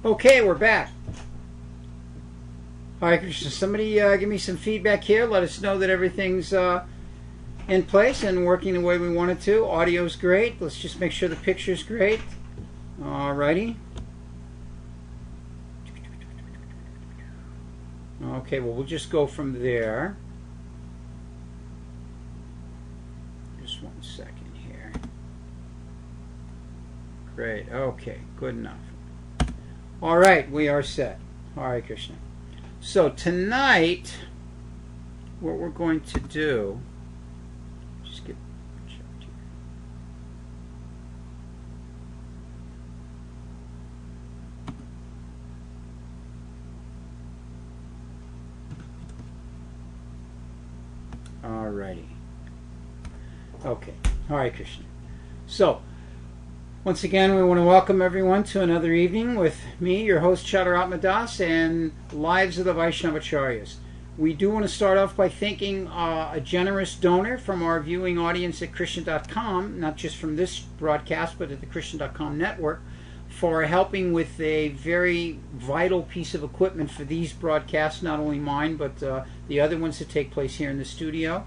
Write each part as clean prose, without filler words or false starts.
Okay, we're back. All right, Krishna, somebody give me some feedback here. Let us know that everything's in place and working the way we want it to. Audio's great. Let's just make sure the picture's great. All righty. Okay, well, we'll just go from there. Just 1 second here. Great. Okay, good enough. All right, we are set. Hare Krishna. So tonight, what we're going to do, just get checked here. All righty. Okay. Hare Krishna. So, once again, we want to welcome everyone to another evening with me, your host, Chadaratma Das, and Lives of the Vaishnavacharyas. We do want to start off by thanking a generous donor from our viewing audience at Krishna.com, not just from this broadcast, but at the Krishna.com network, for helping with a very vital piece of equipment for these broadcasts, not only mine, but the other ones that take place here in the studio.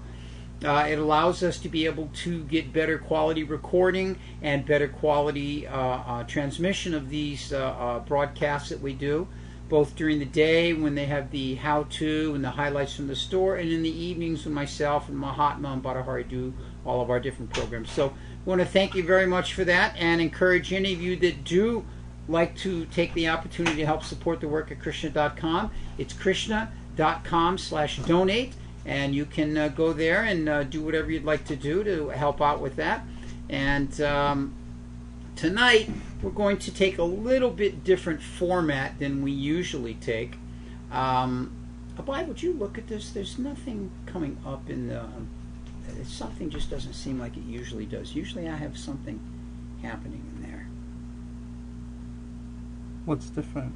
It allows us to be able to get better quality recording and better quality transmission of these broadcasts that we do, both during the day when they have the how-to and the highlights from the store, and in the evenings when myself and Mahatma and Bhattahari do all of our different programs. So I want to thank you very much for that and encourage any of you that do like to take the opportunity to help support the work at Krishna.com. It's Krishna.com/donate. And you can go there and do whatever you'd like to do to help out with that. And tonight, we're going to take a little bit different format than we usually take. Abhay, would you look at this? There's nothing coming up in the... something just doesn't seem like it usually does. Usually I have something happening in there. What's different?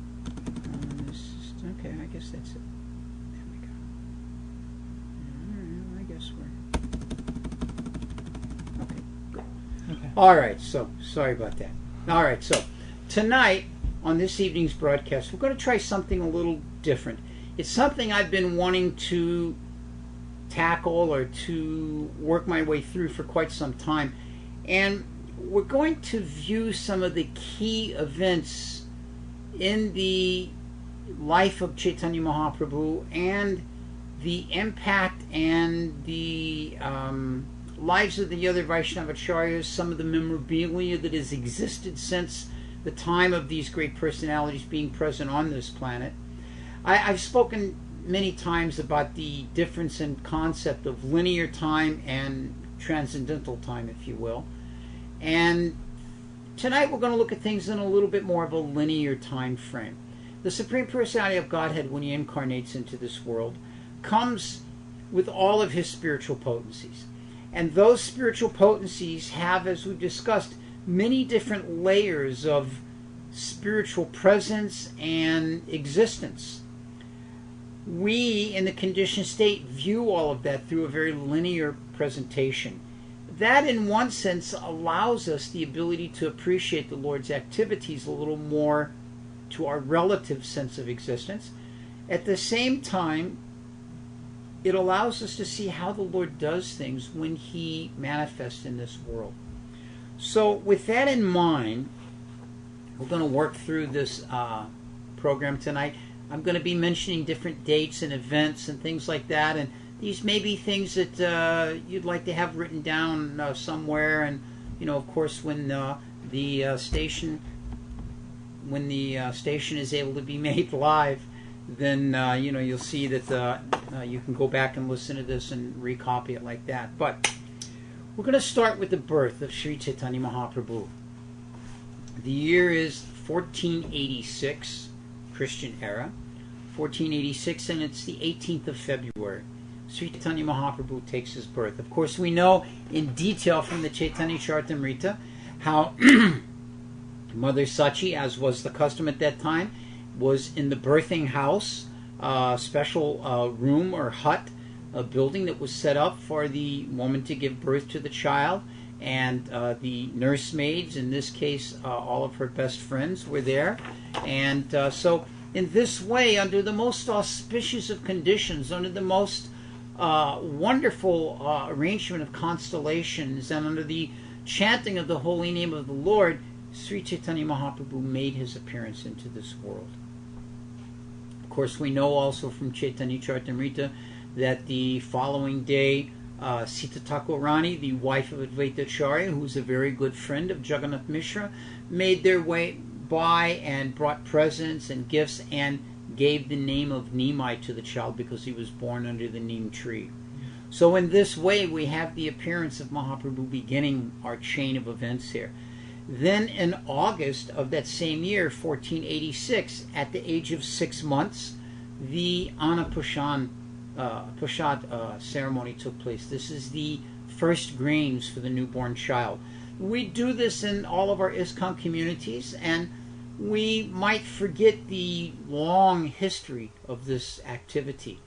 Okay, I guess that's it. Okay, good. Okay. All right, so sorry about that. All right, so tonight on this evening's broadcast, we're going to try something a little different. It's something I've been wanting to tackle or to work my way through for quite some time. And we're going to view some of the key events in the life of Chaitanya Mahaprabhu and the impact and the lives of the other Vaishnavacharyas, some of the memorabilia that has existed since the time of these great personalities being present on this planet. I've spoken many times about the difference in concept of linear time and transcendental time, if you will. And tonight we're going to look at things in a little bit more of a linear time frame. The Supreme Personality of Godhead, when he incarnates into this world, comes with all of his spiritual potencies. And those spiritual potencies have, as we've discussed, many different layers of spiritual presence and existence. We, in the conditioned state, view all of that through a very linear presentation. That, in one sense, allows us the ability to appreciate the Lord's activities a little more to our relative sense of existence. At the same time, it allows us to see how the Lord does things when he manifests in this world. So with that in mind, we're going to work through this program tonight. I'm going to be mentioning different dates and events and things like that, and these may be things that you'd like to have written down somewhere. And of course, when the station is able to be made live, then you'll see that you can go back and listen to this and recopy it like that. But we're going to start with the birth of Sri Chaitanya Mahaprabhu. The year is 1486, Christian era, 1486, and it's the 18th of February. Sri Chaitanya Mahaprabhu takes his birth. Of course, we know in detail from the Chaitanya Charitamrita how Mother Sachi, as was the custom at that time, was in the birthing house, a special room or hut, a building that was set up for the woman to give birth to the child. and the nursemaids, in this case, all of her best friends were there. And so in this way, under the most auspicious of conditions, under the most wonderful arrangement of constellations, and under the chanting of the holy name of the Lord, Sri Chaitanya Mahaprabhu made his appearance into this world. Of course, we know also from Chaitanya Charitamrita that the following day, Sita Thakurani, the wife of Advaita Acharya, who was a very good friend of Jagannath Mishra, made their way by and brought presents and gifts and gave the name of Nimai to the child because he was born under the neem tree. So in this way, we have the appearance of Mahaprabhu beginning our chain of events here. Then in August of that same year, 1486, at the age of 6 months, the Annapushan ceremony took place. This is the first grains for the newborn child. We do this in all of our ISKCON communities, and we might forget the long history of this activity.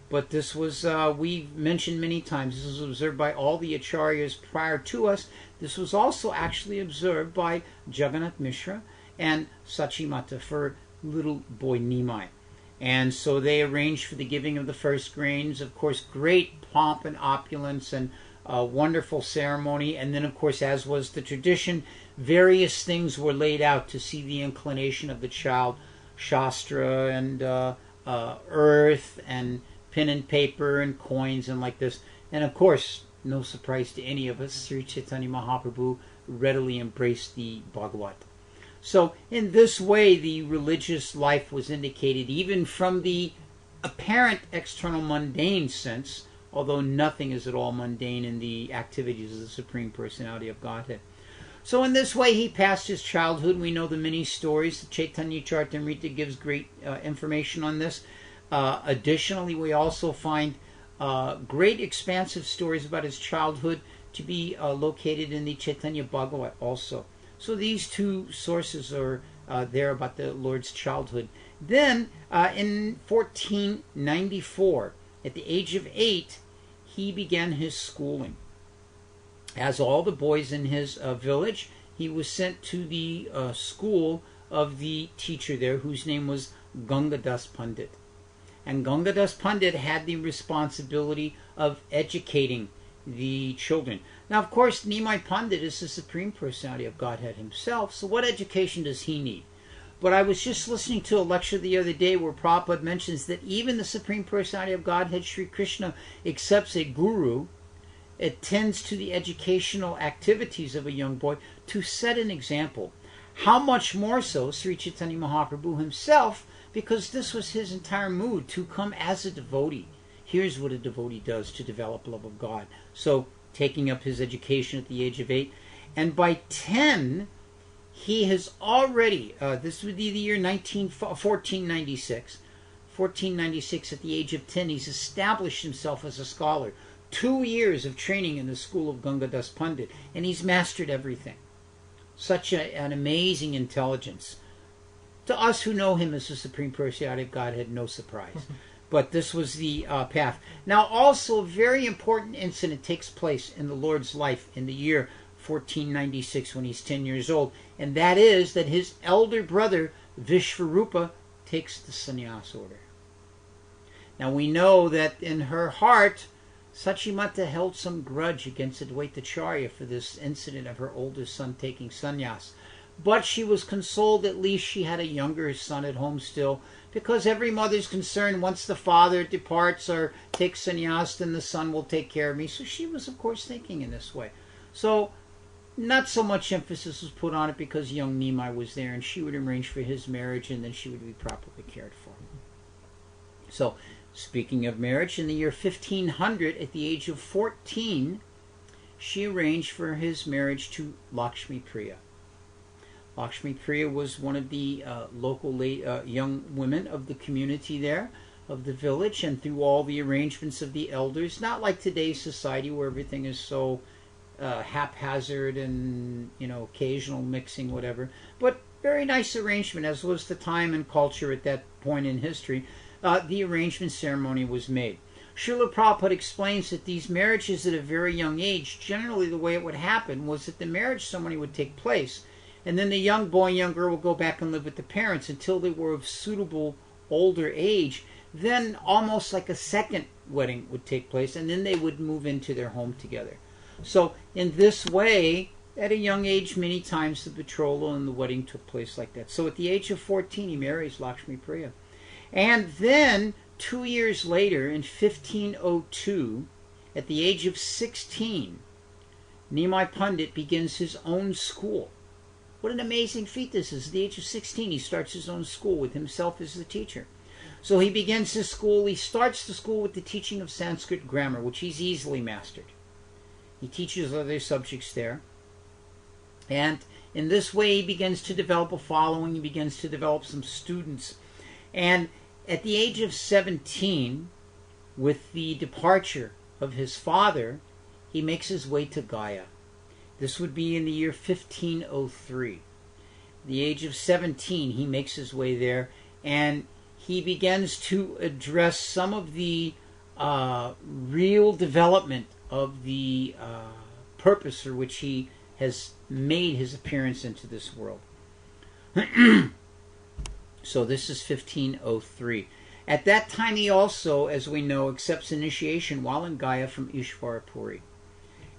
But this was, we've mentioned many times, this was observed by all the acharyas prior to us. This was also actually observed by Jagannath Mishra and Sachimata for little boy Nimai. And so they arranged for the giving of the first grains, of course, great pomp and opulence and wonderful ceremony. And then, of course, as was the tradition, various things were laid out to see the inclination of the child, shastra and earth and pen and paper and coins and like this. And of course, no surprise to any of us, Sri Chaitanya Mahaprabhu readily embraced the Bhagavat. So in this way, the religious life was indicated even from the apparent external mundane sense, although nothing is at all mundane in the activities of the Supreme Personality of Godhead. So in this way, he passed his childhood. We know the many stories. The Chaitanya Charitamrita gives great information on this. Additionally, we also find great expansive stories about his childhood to be located in the Chaitanya Bhagavat also. So these two sources are there about the Lord's childhood. Then, in 1494, at the age of 8, he began his schooling. As all the boys in his village, he was sent to the school of the teacher there, whose name was Gangadas Pandit. And Gangadas Pandit had the responsibility of educating the children. Now, of course, Nimai Pandit is the Supreme Personality of Godhead himself, so what education does he need? But I was just listening to a lecture the other day where Prabhupada mentions that even the Supreme Personality of Godhead, Sri Krishna, accepts a guru, attends to the educational activities of a young boy to set an example. How much more so Sri Chaitanya Mahaprabhu himself, because this was his entire mood, to come as a devotee. Here's what a devotee does to develop love of God. So, taking up his education at the age of 8. And by 10, he has already, this would be the year 1496. 1496, at the age of 10, he's established himself as a scholar. 2 years of training in the school of Gangadas Pandit, and he's mastered everything. Such an amazing intelligence. To us who know him as the Supreme Personality of Godhead, no surprise. But this was the path. Now, also, a very important incident takes place in the Lord's life in the year 1496 when he's 10 years old. And that is that his elder brother, Vishvarupa, takes the sannyas order. Now, we know that in her heart, Sachimata held some grudge against Advaita Acharya for this incident of her oldest son taking sannyas. But she was consoled at least she had a younger son at home still, because every mother's concerned once the father departs or takes sannyas, then the son will take care of me. So she was, of course, thinking in this way. So not so much emphasis was put on it because young Nimai was there and she would arrange for his marriage and then she would be properly cared for. So, speaking of marriage, in the year 1500, at the age of 14, she arranged for his marriage to Lakshmi Priya. Lakshmi Priya was one of the local young women of the community there, of the village, and through all the arrangements of the elders, not like today's society where everything is so haphazard and, occasional mixing, whatever, but very nice arrangement, as was the time and culture at that point in history. The arrangement ceremony was made. Srila Prabhupada explains that these marriages at a very young age, generally the way it would happen was that the marriage ceremony would take place, and then the young boy and young girl would go back and live with the parents until they were of suitable older age. Then almost like a second wedding would take place, and then they would move into their home together. So in this way, at a young age, many times the betrothal and the wedding took place like that. So at the age of 14, he marries Lakshmi Priya. And then 2 years later, in 1502, at the age of 16, Nimai Pandit begins his own school. What an amazing feat this is. At the age of 16, he starts his own school with himself as the teacher. So he begins his school. He starts the school with the teaching of Sanskrit grammar, which he's easily mastered. He teaches other subjects there. And in this way, he begins to develop a following. He begins to develop some students. And at the age of 17, with the departure of his father, he makes his way to Gaya. This would be in the year 1503. At the age of 17, he makes his way there, and he begins to address some of the real development of the purpose for which he has made his appearance into this world. So this is 1503. At that time he also, as we know, accepts initiation while in Gaya from Ishvara Puri.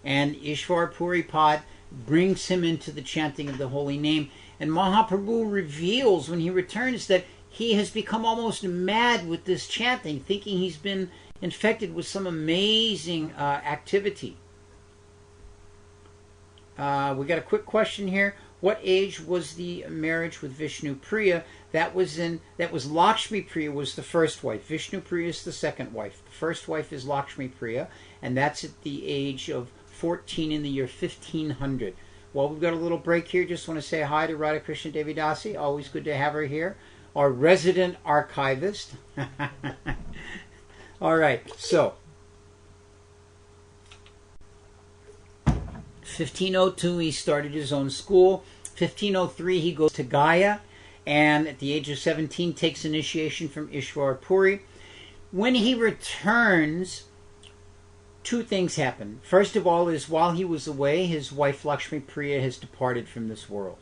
And Ishvara Puri Pad brings him into the chanting of the holy name. And Mahaprabhu reveals when he returns that he has become almost mad with this chanting, thinking he's been infected with some amazing activity. We got a quick question here. What age was the marriage with Vishnu Priya? That was Lakshmi Priya was the first wife. Vishnu Priya is the second wife. The first wife is Lakshmi Priya, and that's at the age of 14 in the year 1500. Well, we've got a little break here. Just want to say hi to Radha Krishna Devi Dasi. Always good to have her here. Our resident archivist. All right, so 1502 he started his own school. 1503 he goes to Gaya, and at the age of 17 takes initiation from Ishvara Puri. When he returns, two things happen. First of all is while he was away, his wife Lakshmi Priya has departed from this world.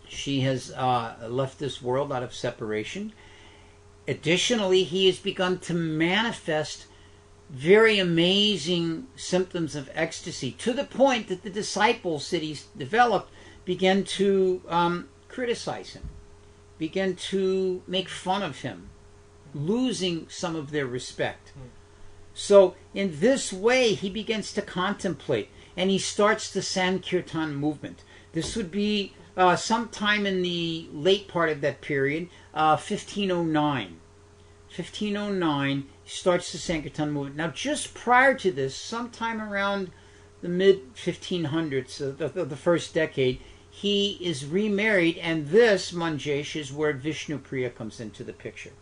She has left this world out of separation. Additionally, he has begun to manifest very amazing symptoms of ecstasy, to the point that the disciples that he's developed began to criticize him, began to make fun of him, losing some of their respect. So in this way, he begins to contemplate, and he starts the Sankirtan movement. This would be sometime in the late part of that period, 1509. 1509, he starts the Sankirtan movement. Now, just prior to this, sometime around the mid-1500s, the first decade, he is remarried, and this, Manjesh, is where Vishnu Priya comes into the picture.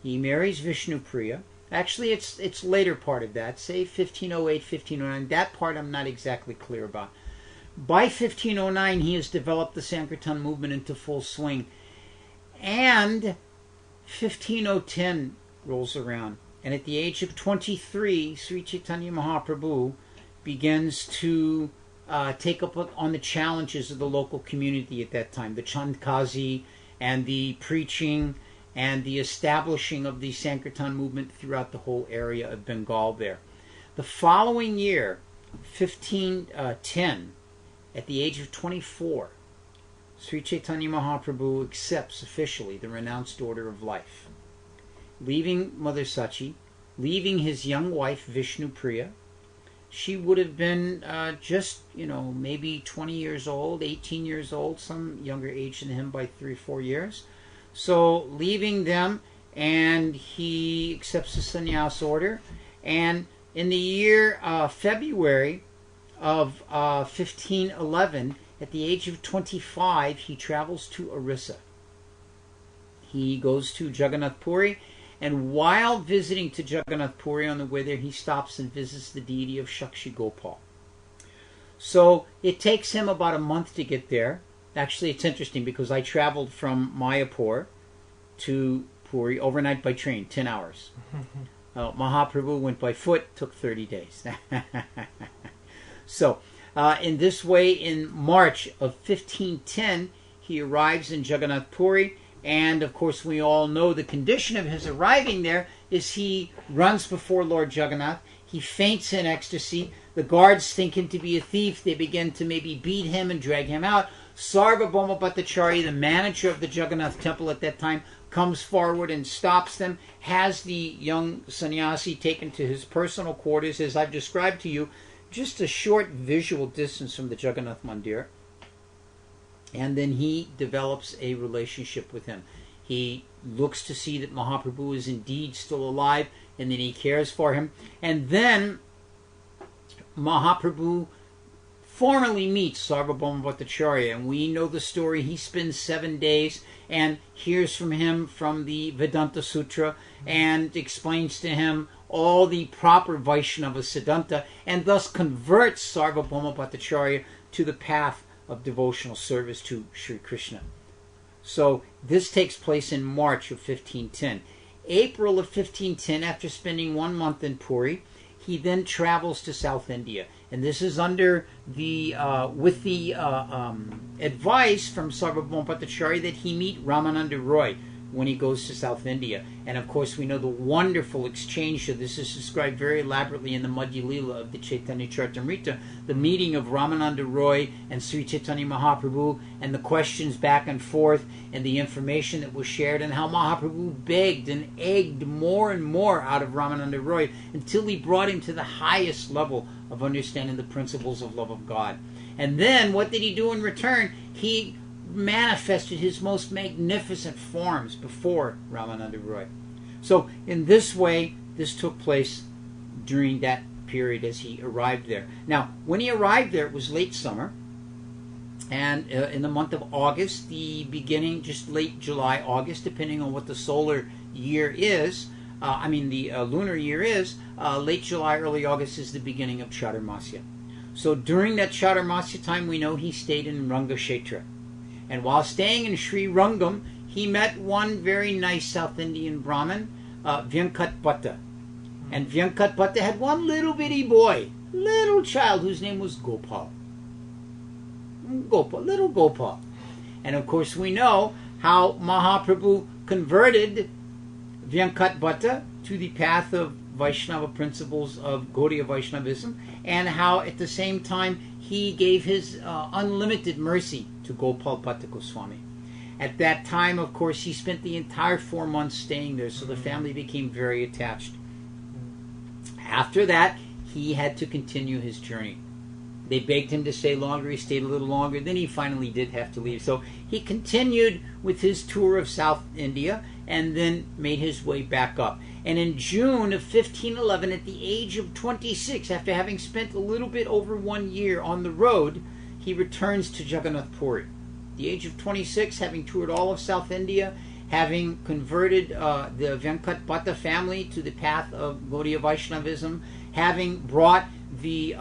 He marries Vishnu Priya. Actually, it's later part of that, say 1508, 1509. That part I'm not exactly clear about. By 1509, he has developed the Sankirtan movement into full swing. And 15010 rolls around. And at the age of 23, Sri Chaitanya Mahaprabhu begins to take up on the challenges of the local community at that time. The Chandkazi and the preaching and the establishing of the Sankirtan movement throughout the whole area of Bengal there. The following year, 1510, at the age of 24, Sri Chaitanya Mahaprabhu accepts officially the renounced order of life, leaving Mother Sachi, leaving his young wife Vishnu Priya. She would have been just, maybe 20 years old, 18 years old, some younger age than him by 3 or 4 years. So leaving them, and he accepts the sannyas order. And in the year February of 1511, at the age of 25, he travels to Orissa. He goes to Jagannath Puri, and while visiting to Jagannath Puri on the way there, he stops and visits the deity of Shakshi Gopal. So it takes him about a month to get there. Actually, it's interesting because I traveled from Mayapur to Puri overnight by train, 10 hours. Mahaprabhu went by foot, took 30 days. So, in this way, in March of 1510, he arrives in Jagannath Puri, and of course we all know the condition of his arriving there is he runs before Lord Jagannath, he faints in ecstasy, the guards think him to be a thief, they begin to maybe beat him and drag him out. Sarvabhauma Bhattacharya, the manager of the Jagannath temple at that time, comes forward and stops them, has the young sannyasi taken to his personal quarters, as I've described to you, just a short visual distance from the Jagannath Mandir. And then he develops a relationship with him. He looks to see that Mahaprabhu is indeed still alive, and then he cares for him. And then Mahaprabhu formally meets Sarvabhauma Bhattacharya, and we know the story. He spends 7 days and hears from him from the Vedanta Sutra and explains to him all the proper Vaishnava Siddhanta, and thus converts Sarvabhauma Bhattacharya to the path of devotional service to Sri Krishna. So this takes place in March of 1510. April of 1510, after spending 1 month in Puri, he then travels to South India, and this is under the with the advice from Sarvabhauma Bhattacharya that he meet Ramananda Roy when he goes to South India. And of course we know the wonderful exchange. This is described very elaborately in the Madhya Lila of the Chaitanya Charitamrita, the meeting of Ramananda Roy and Sri Chaitanya Mahaprabhu, and the questions back and forth, and the information that was shared, and how Mahaprabhu begged and egged more and more out of Ramananda Roy until he brought him to the highest level of understanding the principles of love of God. And then what did he do in return? He manifested his most magnificent forms before Ramananda Roy. So in this way, this took place during that period as he arrived there. Now, when he arrived there, it was late summer, and in the month of August, the beginning, just late July, August, depending on what the solar year is, the lunar year is, late July, early August is the beginning of Chaturmasya. So during that Chaturmasya time, we know he stayed in Rangashetra. And while staying in Sri Rangam, he met one very nice South Indian Brahmin, Vyankat Bhatta. And Vyankat Bhatta had one little bitty boy, little child, whose name was Gopal. Little Gopal. And of course we know how Mahaprabhu converted Vyankat Bhatta to the path of Vaishnava principles of Gaudiya Vaishnavism, and how at the same time he gave his unlimited mercy to Gopal Bhatta Goswami. At that time, of course, he spent the entire 4 months staying there, so the family became very attached. After that, he had to continue his journey. They begged him to stay longer, he stayed a little longer, then he finally did have to leave. So he continued with his tour of South India and then made his way back up. And in June of 1511, at the age of 26, after having spent a little bit over 1 year on the road, he returns to Jagannath Puri. At the age of 26, having toured all of South India, having converted the Vyankat Bhatta family to the path of Gaudiya Vaishnavism, having brought the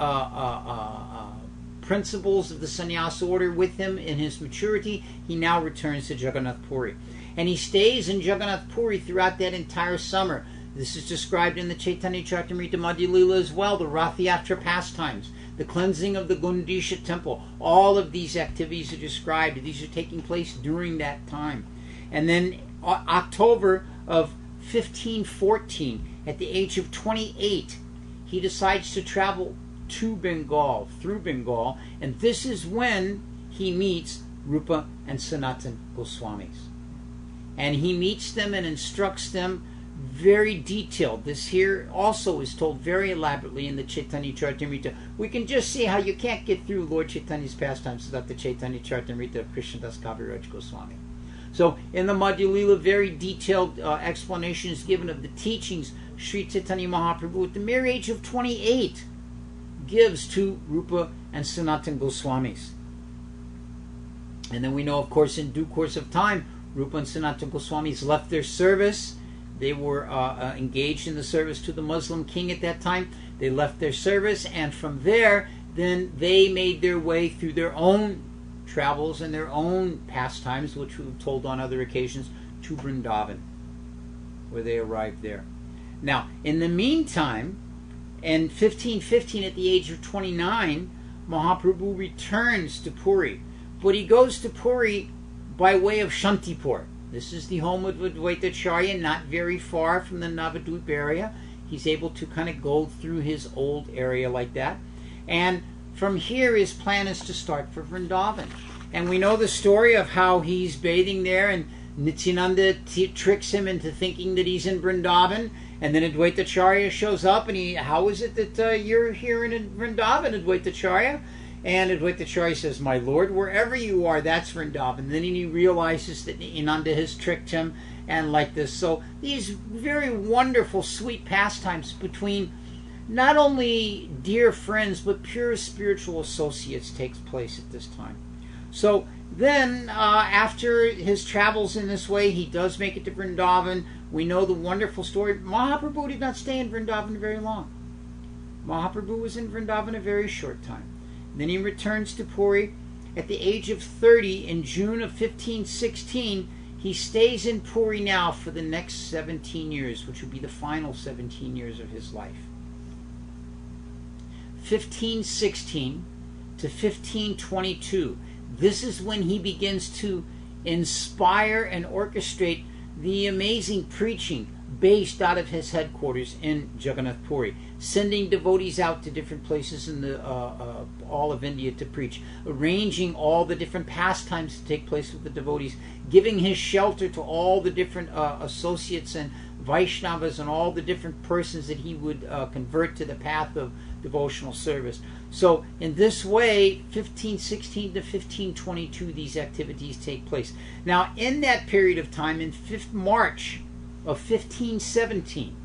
principles of the sannyasa order with him in his maturity, he now returns to Jagannath Puri. And he stays in Jagannath Puri throughout that entire summer. This is described in the Chaitanya Charitamrita Madhya Lila as well, the Rath Yatra pastimes, the cleansing of the Gundisha temple. All of these activities are described. These are taking place during that time. And then October of 1514, at the age of 28, he decides to travel to Bengal, through Bengal, and this is when he meets Rupa and Sanatan Goswamis. And he meets them and instructs them very detailed. This here also is told very elaborately in the Chaitanya Charitamrita. We can just see how you can't get through Lord Chaitanya's pastimes without the Chaitanya Charitamrita of Krishnadas Kaviraj Goswami. So in the Madhya Lila, very detailed explanation is given of the teachings Sri Chaitanya Mahaprabhu at the mere age of 28 gives to Rupa and Sanatan Goswamis. And then we know, of course, in due course of time, Rupa and Sanatan Goswamis left their service. They were engaged in the service to the Muslim king at that time. They left their service, and from there, then they made their way through their own travels and their own pastimes, which we've told on other occasions, to Vrindavan. where they arrived there. Now, in the meantime, in 1515, at the age of 29, Mahaprabhu returns to Puri. But he goes to Puri by way of Shantipur. This is the home of Advaitacharya, not very far from the Navadvip area. He's able to kind of go through his old area like that. And from here, his plan is to start for Vrindavan. And we know the story of how he's bathing there, and Nityananda tricks him into thinking that he's in Vrindavan. And then Advaitacharya shows up, and how is it that you're here in Vrindavan, Advaitacharya? And Advaitacharya says, my lord, wherever you are, that's Vrindavan. Then he realizes that Nityananda has tricked him, and like this. So these very wonderful, sweet pastimes between not only dear friends, but pure spiritual associates takes place at this time. So then, after his travels in this way, he does make it to Vrindavan. We know the wonderful story. Mahaprabhu did not stay in Vrindavan very long. Mahaprabhu was in Vrindavan a very short time. Then he returns to Puri. At the age of 30, in June of 1516, he stays in Puri now for the next 17 years, which will be the final 17 years of his life. 1516 to 1522. This is when he begins to inspire and orchestrate the amazing preaching based out of his headquarters in Jagannath Puri, sending devotees out to different places in the all of India to preach, arranging all the different pastimes to take place with the devotees, giving his shelter to all the different associates and Vaishnavas and all the different persons that he would convert to the path of devotional service. So in this way, 1516 to 1522, these activities take place. Now, in that period of time, in March of 1517,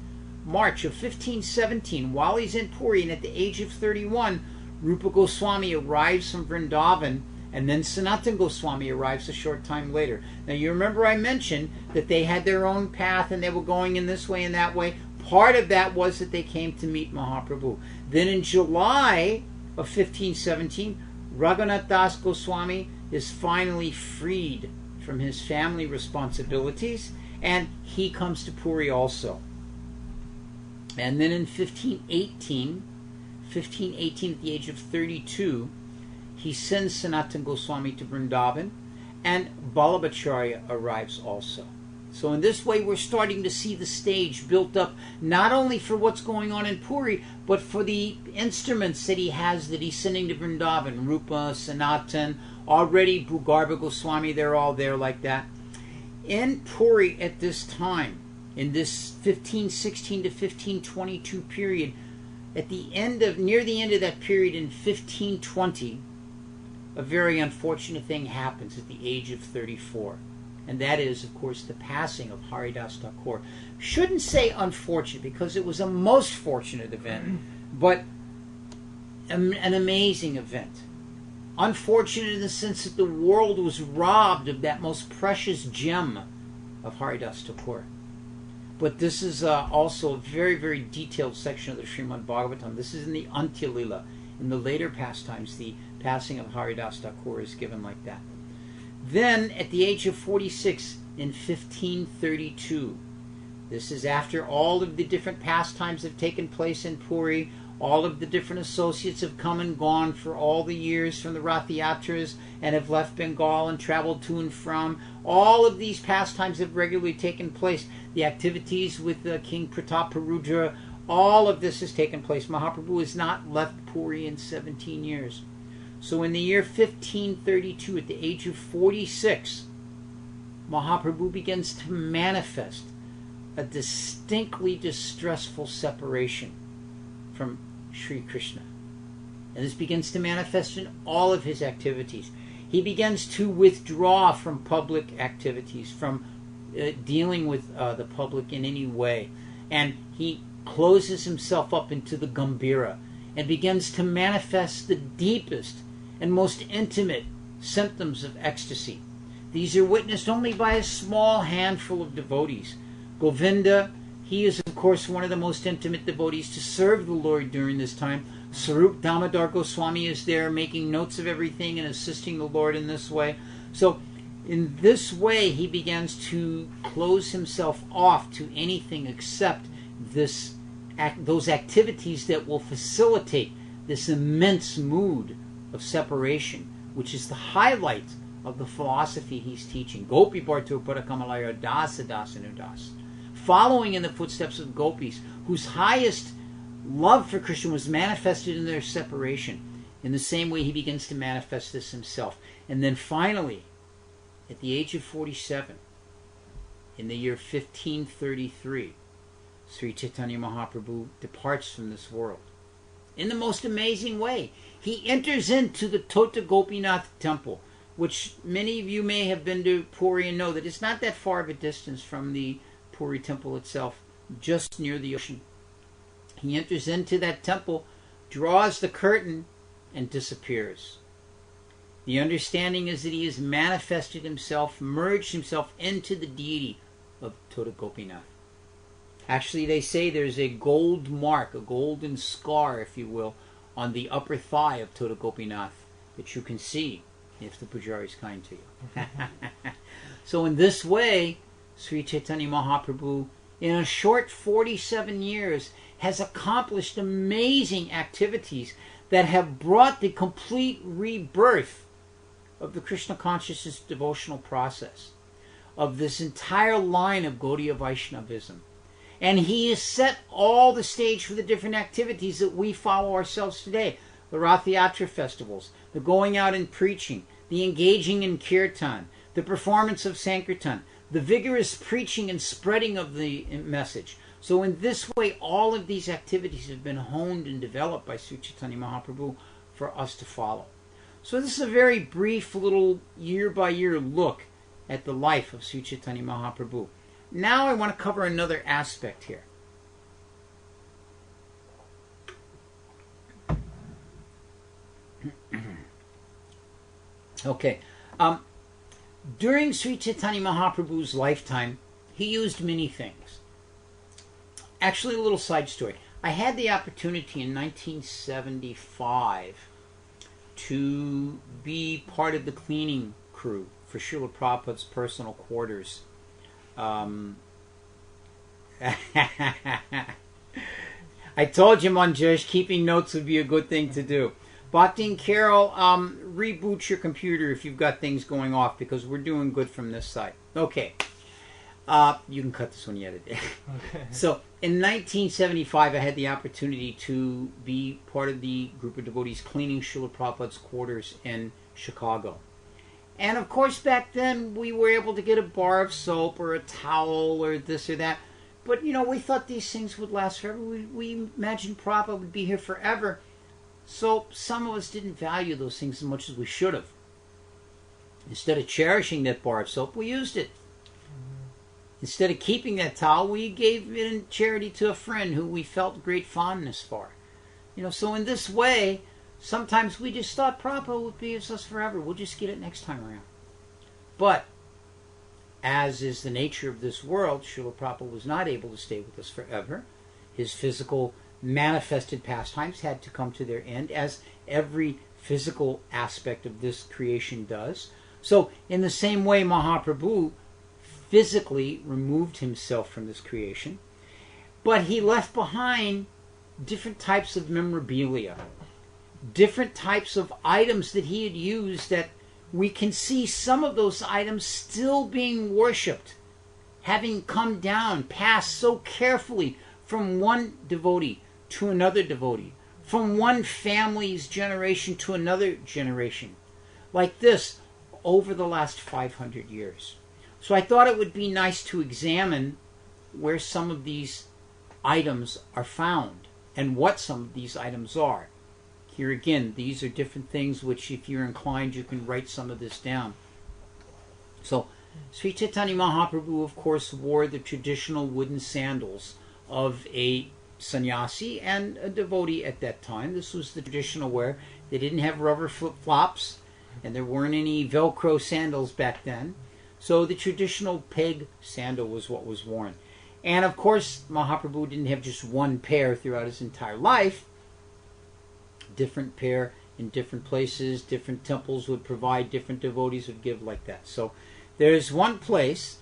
while he's in Puri and at the age of 31, Rupa Goswami arrives from Vrindavan, and then Sanatana Goswami arrives a short time later. Now, you remember I mentioned that they had their own path and they were going in this way and that way. Part of that was that they came to meet Mahaprabhu. Then in July of 1517, Raghunath Das Goswami is finally freed from his family responsibilities, and he comes to Puri also. And then in 1518, at the age of 32, he sends Sanatana Goswami to Vrindavan, and Vallabhacharya arrives also. So in this way, we're starting to see the stage built up, not only for what's going on in Puri, but for the instruments that he has that he's sending to Vrindavan. Rupa, Sanatan, already Bhugarbha Goswami, they're all there like that. In Puri at this time, in this 1516 to 1522 period, near the end of that period in 1520, a very unfortunate thing happens at the age of 34. And that is, of course, the passing of Haridas Thakur. Shouldn't say unfortunate, because it was a most fortunate event, but an amazing event. Unfortunate in the sense that the world was robbed of that most precious gem of Haridas Thakur. But this is also a very, very detailed section of the Srimad Bhagavatam. This is in the Antya Lila. In the later pastimes, the passing of Haridas Thakur is given like that. Then, at the age of 46, in 1532, this is after all of the different pastimes have taken place in Puri, all of the different associates have come and gone for all the years from the Rath Yatras and have left Bengal and traveled to and from. All of these pastimes have regularly taken place. The activities with King Prataparudra, all of this has taken place. Mahaprabhu has not left Puri in 17 years. So in the year 1532, at the age of 46, Mahaprabhu begins to manifest a distinctly distressful separation from Sri Krishna. And this begins to manifest in all of his activities. He begins to withdraw from public activities, from dealing with the public in any way. And he closes himself up into the Gambhira and begins to manifest the deepest and most intimate symptoms of ecstasy. These are witnessed only by a small handful of devotees. Govinda, he is of course one of the most intimate devotees to serve the Lord during this time. Sarup Damodar Goswami is there making notes of everything and assisting the Lord in this way. So In this way, he begins to close himself off to anything except those activities that will facilitate this immense mood of separation, which is the highlight of the philosophy he's teaching. Gopi Bhartu Padakamalaya Dasa Dasanudas. Following in the footsteps of gopis, whose highest love for Krishna was manifested in their separation. In the same way, he begins to manifest this himself. And then finally, at the age of 47, in the year 1533, Sri Chaitanya Mahaprabhu departs from this world. In the most amazing way, he enters into the Tota Gopinath temple, which many of you may have been to Puri and know that it's not that far of a distance from the Puri temple itself, just near the ocean. He enters into that temple, draws the curtain, and disappears. The understanding is that he has manifested himself, merged himself into the deity of Tota Gopinath. Actually, they say there's a gold mark, a golden scar, if you will, on the upper thigh of Tota Gopinath that you can see if the pujari is kind to you. So in this way, Sri Chaitanya Mahaprabhu, in a short 47 years, has accomplished amazing activities that have brought the complete rebirth of the Krishna consciousness devotional process, of this entire line of Gaudiya Vaishnavism. And he has set all the stage for the different activities that we follow ourselves today. The Rath Yatra festivals, the going out and preaching, the engaging in kirtan, the performance of Sankirtan, the vigorous preaching and spreading of the message. So in this way, all of these activities have been honed and developed by Sri Chaitanya Mahaprabhu for us to follow. So this is a very brief little year-by-year look at the life of Sri Chaitanya Mahaprabhu. Now I want to cover another aspect here. Okay. During Sri Chaitanya Mahaprabhu's lifetime, he used many things. Actually, a little side story. I had the opportunity in 1975 to be part of the cleaning crew for Srila Prabhupada's personal quarters. I told you, Manjesh, keeping notes would be a good thing to do. Bhakti and Carol, reboot your computer if you've got things going off, because we're doing good from this side. Okay. You can cut this when you edit it. Okay. So, in 1975, I had the opportunity to be part of the group of devotees cleaning Srila Prabhupada's quarters in Chicago. And of course, back then, we were able to get a bar of soap or a towel or this or that. But, you know, we thought these things would last forever. We imagined Prabhupada would be here forever. So some of us didn't value those things as much as we should have. Instead of cherishing that bar of soap, we used it. Instead of keeping that towel, we gave it in charity to a friend who we felt great fondness for. You know, so in this way, sometimes we just thought Prabhupada would be with us forever. We'll just get it next time around. But, as is the nature of this world, Srila Prabhupada was not able to stay with us forever. His physical manifested pastimes had to come to their end, as every physical aspect of this creation does. So, in the same way, Mahaprabhu physically removed himself from this creation, but he left behind different types of memorabilia, different types of items that he had used, that we can see some of those items still being worshipped, having come down, passed so carefully from one devotee to another devotee, from one family's generation to another generation, like this, over the last 500 years. So I thought it would be nice to examine where some of these items are found and what some of these items are. Here again, these are different things which, if you're inclined, you can write some of this down. So, Sri Chaitanya Mahaprabhu, of course, wore the traditional wooden sandals of a sannyasi and a devotee at that time. This was the traditional wear. They didn't have rubber flip-flops, and there weren't any Velcro sandals back then. So the traditional peg sandal was what was worn. And of course, Mahaprabhu didn't have just one pair throughout his entire life. Different pair in different places. Different temples would provide, different devotees would give like that. So there's one place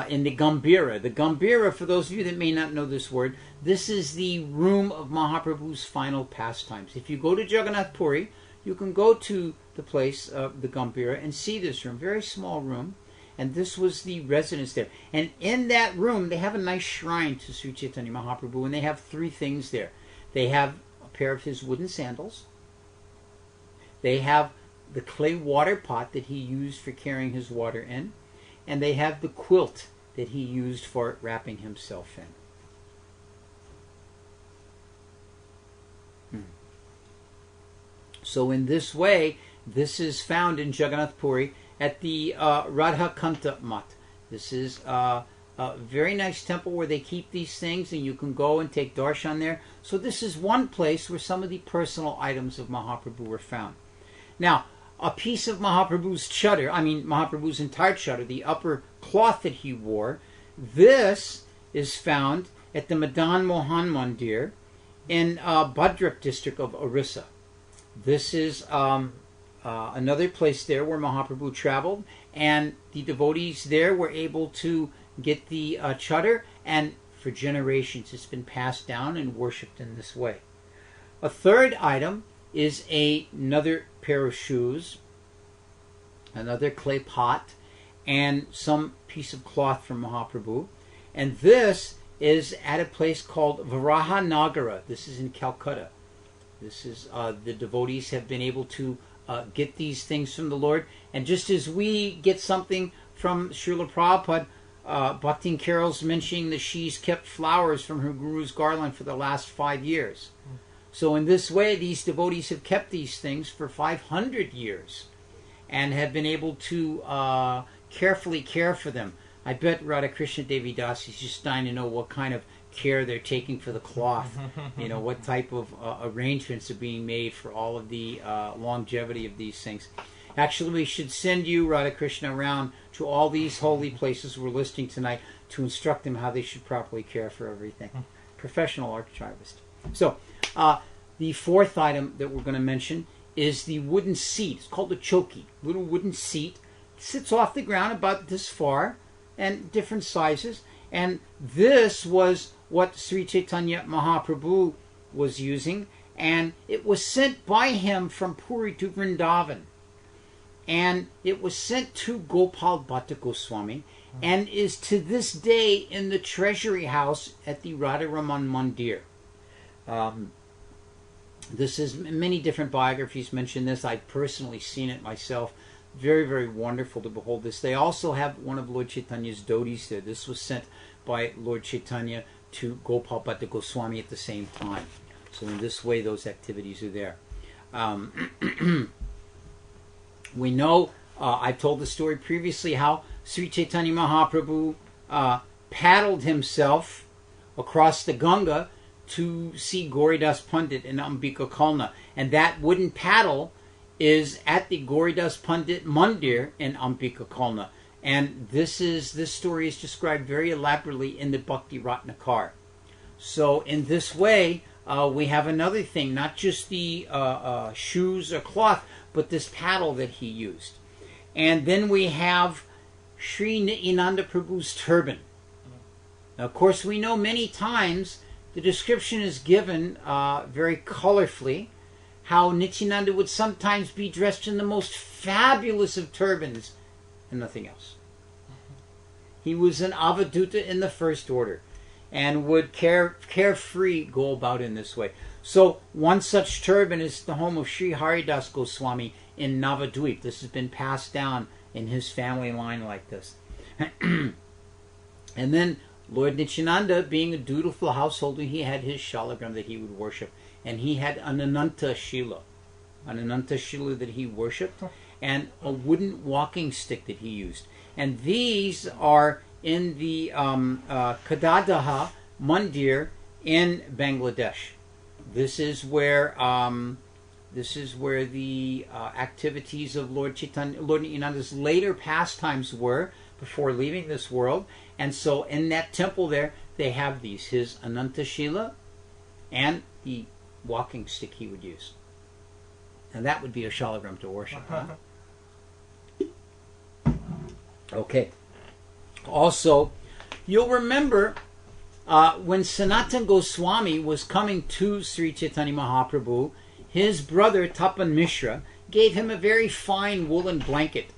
in the Gambhira. The Gambhira, for those of you that may not know this word, this is the room of Mahaprabhu's final pastimes. If you go to Jagannath Puri, you can go to the place of the Gambhira and see this room. Very small room. And this was the residence there. And in that room, they have a nice shrine to Sri Chaitanya Mahaprabhu, and they have three things there. They have a pair of his wooden sandals. They have the clay water pot that he used for carrying his water in. And they have the quilt that he used for wrapping himself in. So in this way, this is found in Jagannath Puri at the Radhakanta Mat. This is a very nice temple where they keep these things, and you can go and take darshan there. So this is one place where some of the personal items of Mahaprabhu were found. Now, a piece of Mahaprabhu's chadar, Mahaprabhu's entire chadar, the upper cloth that he wore, this is found at the Madan Mohan Mandir in Bhadrak district of Orissa. This is another place there where Mahaprabhu traveled, and the devotees there were able to get the chadar, and for generations it's been passed down and worshipped in this way. A third item is another pair of shoes, another clay pot, and some piece of cloth from Mahaprabhu. And this is at a place called Varaha Nagara. This is in Calcutta. This is the devotees have been able to get these things from the Lord. And just as we get something from Srila Prabhupada, Bhakti Carol's mentioning that she's kept flowers from her Guru's garland for the last 5 years. So in this way, these devotees have kept these things for 500 years and have been able to carefully care for them. I bet Radhakrishna Devi Das is just dying to know what kind of care they're taking for the cloth. What type of arrangements are being made for all of the longevity of these things. Actually, we should send you, Radhakrishna, around to all these holy places we're listing tonight to instruct them how they should properly care for everything. Professional archivist. So, the fourth item that we're going to mention is the wooden seat. It's called a choki. Little wooden seat. It sits off the ground about this far and different sizes. And this was what Sri Chaitanya Mahaprabhu was using. And it was sent by him from Puri to Vrindavan. And it was sent to Gopal Bhatta Goswami and is to this day in the treasury house at the Radharaman Mandir. This is many different biographies mention this. I've personally seen it myself. Very, very wonderful to behold this. They also have one of Lord Chaitanya's dhotis there. This was sent by Lord Chaitanya to Gopal Bhatta Goswami at the same time. So in this way, those activities are there. We know, I've told the story previously, how Sri Chaitanya Mahaprabhu paddled himself across the Ganga to see Gauridas Pandit in Ambika Kalna. And that wooden paddle is at the Gauridas Pandit Mandir in Ambika Kalna. And this story is described very elaborately in the Bhakti Ratnakar. So in this way, we have another thing, not just the shoes or cloth, but this paddle that he used. And then we have Sri Nityananda Prabhu's turban. Now, of course, we know many times the description is given very colorfully, how Nityananda would sometimes be dressed in the most fabulous of turbans and nothing else. He was an avaduta in the first order and would carefree go about in this way. So one such turban is the home of Sri Haridas Goswami in Navadvip. This has been passed down in his family line like this. And then Lord Nityananda, being a dutiful householder, he had his shalagram that he would worship. And he had an Ananta Shila that he worshipped, and a wooden walking stick that he used. And these are in the Kadadaha Mandir in Bangladesh. This is where the activities of Lord Nityananda's later pastimes were before leaving this world. And so in that temple there, they have these, his Ananta Shila and the walking stick he would use. And that would be a shalagram to worship. Huh? Okay. Also, you'll remember when Sanatan Goswami was coming to Sri Chaitanya Mahaprabhu, his brother Tapan Mishra gave him a very fine woolen blanket.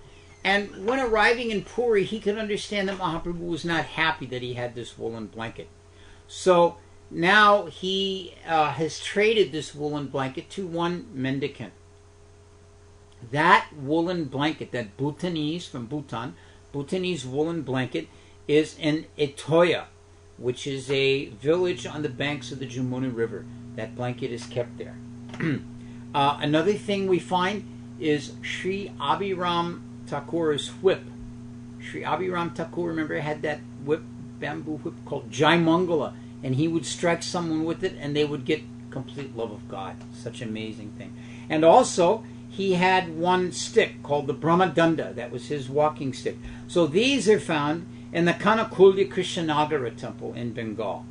And when arriving in Puri, he could understand that Mahaprabhu was not happy that he had this woolen blanket. So now he has traded this woolen blanket to one mendicant. That woolen blanket, that Bhutanese from Bhutan, Bhutanese woolen blanket, is in Etoya, which is a village on the banks of the Jamuna River. That blanket is kept there. Another thing we find is Sri Abhiram Thakur's whip. Sri Abhiram Thakur, remember, had that whip, bamboo whip called Jai Mangala, and he would strike someone with it and they would get complete love of God. Such an amazing thing. And also, he had one stick called the Brahmadanda. That was his walking stick. So these are found in the Kanakulya Krishnagara temple in Bengal.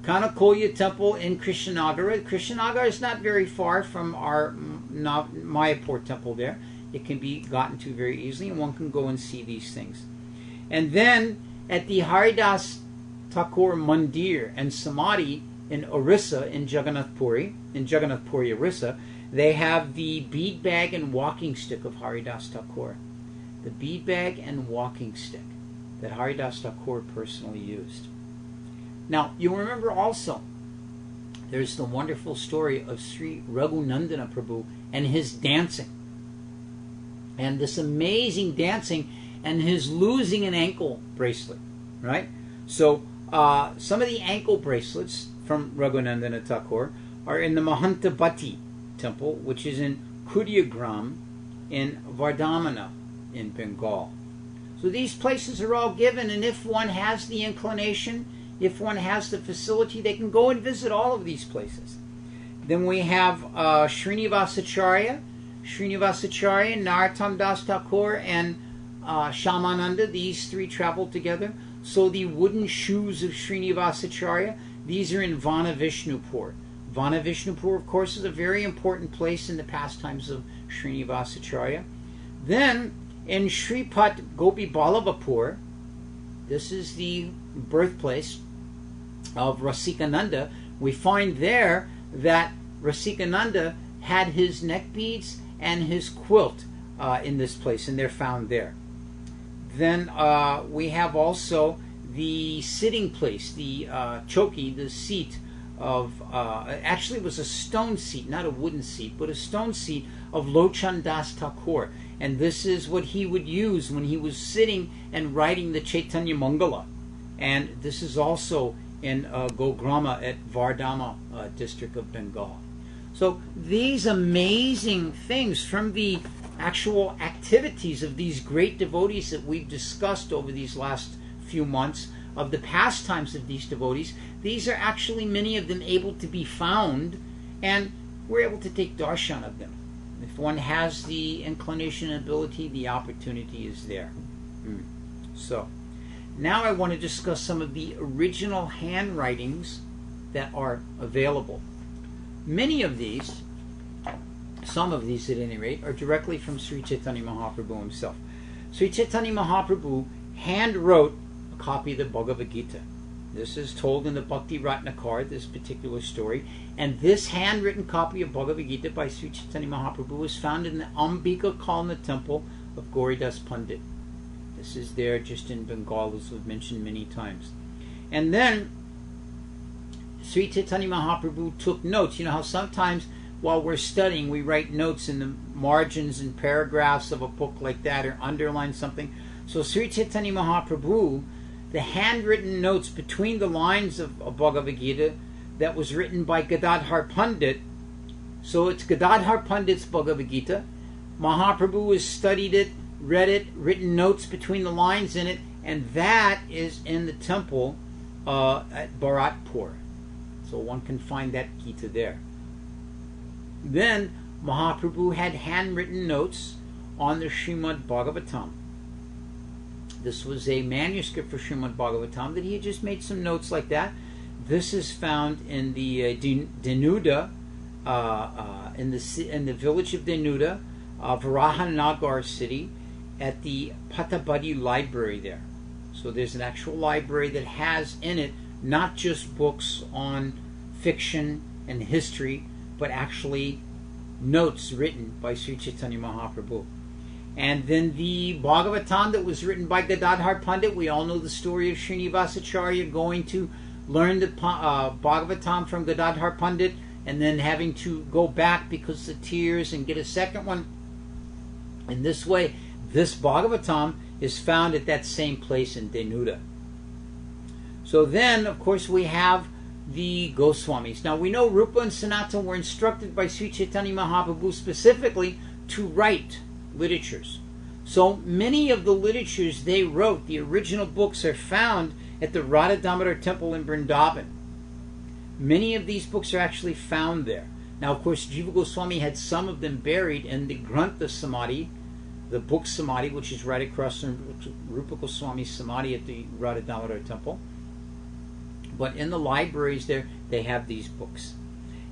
Kanakulya temple in Krishnagara. Krishnagara is not very far from our Mayapur temple there. It can be gotten to very easily, and one can go and see these things. And then at the Haridas Thakur Mandir and Samadhi in Orissa, in Jagannath Puri, Orissa, they have the bead bag and walking stick of Haridas Thakur. The bead bag and walking stick that Haridas Thakur personally used. Now, you'll remember also, there's the wonderful story of Sri Raghunandana Prabhu and his dancing. And this amazing dancing and his losing an ankle bracelet, right? So, some of the ankle bracelets from Raghunandana Thakur are in the Mahantabati temple, which is in Kudyagram in Vardhamana in Bengal. So these places are all given, and if one has the inclination, if one has the facility, they can go and visit all of these places. Then we have Srinivasacharya, Narottam Das Thakur, and Shamananda. These three traveled together. So the wooden shoes of Srinivasacharya, these are in Vana-Vishnupur. Vana-Vishnupur, of course, is a very important place in the pastimes of Srinivasacharya. Then in Shripat Gopi Ballabhapur, this is the birthplace of Rasikananda. We find there that Rasikananda had his neck beads and his quilt in this place, and they're found there. Then we have also the sitting place, the choki, the seat of, actually it was a stone seat, not a wooden seat, but a stone seat of Lochan Das Thakur. And this is what he would use when he was sitting and writing the Chaitanya Mangala. And this is also in Gograma at Vardhama district of Bengal. So these amazing things from the actual activities of these great devotees that we've discussed over these last few months, of the pastimes of these devotees, these are actually many of them able to be found, and we're able to take darshan of them. If one has the inclination and ability, the opportunity is there. So, now I want to discuss some of the original handwritings that are available. Many of these, some of these at any rate, are directly from Sri Chaitanya Mahaprabhu himself. Sri Chaitanya Mahaprabhu hand wrote a copy of the Bhagavad Gita. This is told in the Bhakti Ratnakar, this particular story. And this handwritten copy of Bhagavad Gita by Sri Chaitanya Mahaprabhu is found in the Ambika Kalna temple of Gauridas Pandit. This is there just in Bengal, as we've mentioned many times. And then Sri Chaitanya Mahaprabhu took notes. You know how sometimes while we're studying we write notes in the margins and paragraphs of a book like that, or underline something. So Sri Chaitanya Mahaprabhu, the handwritten notes between the lines of Bhagavad Gita that was written by Gadadhar Pandit. So it's Gadadhar Pandit's Bhagavad Gita. Mahaprabhu has studied it, read it, written notes between the lines in it, and that is in the temple at Bharatpur. So one can find that Gita there. Then Mahaprabhu had handwritten notes on the Srimad Bhagavatam. This was a manuscript for Srimad Bhagavatam that he had just made some notes like that. This is found in the Denuda in the village of Denuda, Varahanagar city, at the Patabadi library there. So there's an actual library that has in it not just books on fiction and history, but actually notes written by Sri Chaitanya Mahaprabhu. And then the Bhagavatam that was written by Gadadhar Pandit. We all know the story of Srinivasacharya going to learn the Bhagavatam from Gadadhar Pandit and then having to go back because of the tears and get a second one. In this way, this Bhagavatam is found at that same place in Denuda. So then, of course, we have the Goswamis. Now, we know Rupa and Sanatana were instructed by Sri Chaitanya Mahaprabhu specifically to write literatures. So many of the literatures they wrote, the original books, are found at the Radha Damodar temple in Vrindavan. Many of these books are actually found there. Now, of course, Jiva Goswami had some of them buried in the Grantha Samadhi, the book Samadhi, which is right across from Rupa Goswami's Samadhi at the Radha Damodar temple. But in the libraries there, they have these books.